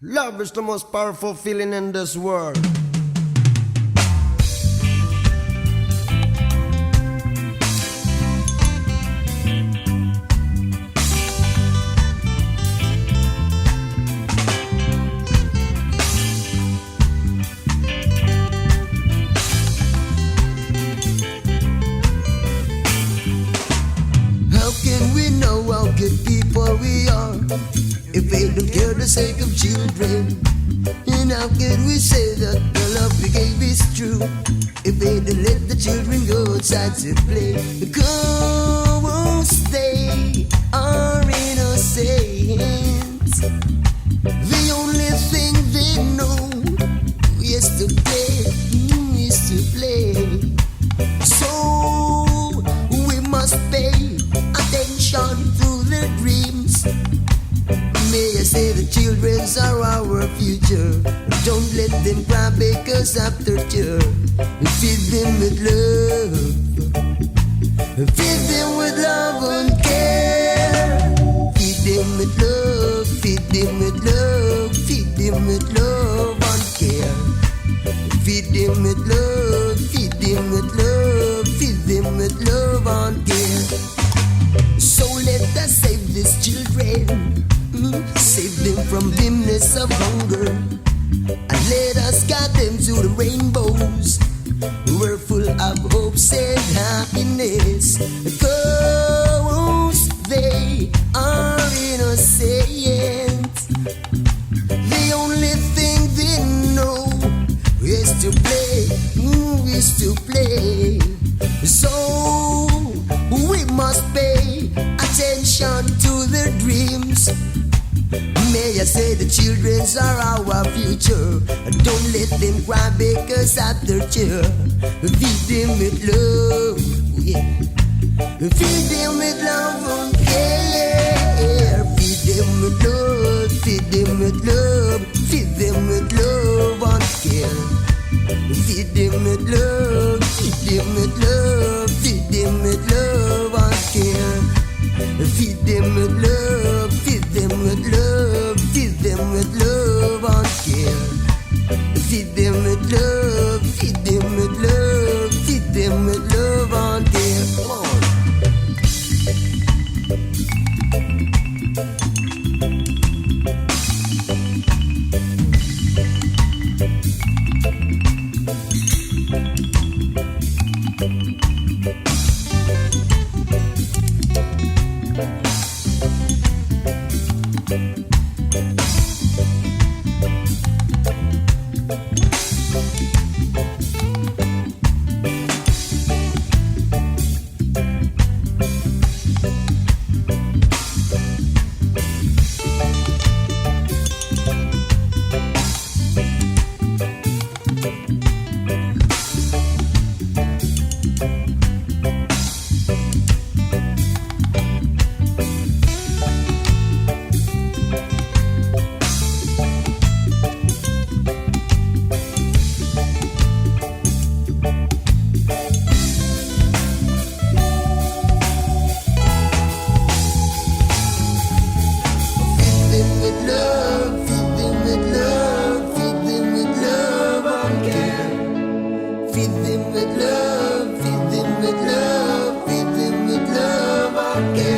Love is the most powerful feeling in this world. How can we know how good people we are if we don't care the sake of children? And how can we say that the love we gave is true if we don't let the children go outside to play? Because they are innocent. The only thing they know is to play, is to play. So we must pay attention to their dreams. May I say the children's are our future. Don't let them cry because after you feed them with love. Feed them with love and care. Feed them with love, feed them with love, feed them with love and care. Feed them with love, feed them with love, feed them with love and care. So let us save these children, save them from dimness of hunger, and let us guide them to the rainbows. We're full of hopes and happiness, because they are innocent. The only thing they know is to play, is to play. So we must pay attention to their dreams. May I say the children's are our future. Don't let them cry because after you feed them with love, yeah. Feed them with love and care. Feed them with love, feed them with love, feed them with love and care. Feed them with love, feed them with love, feed them with love and care. Feed them with love, feed them with love, feed them with love and care. Feed them with love, feed them with love, feed them with love and care. Come on. Feed them with love, feed them with love, feed them with love and care.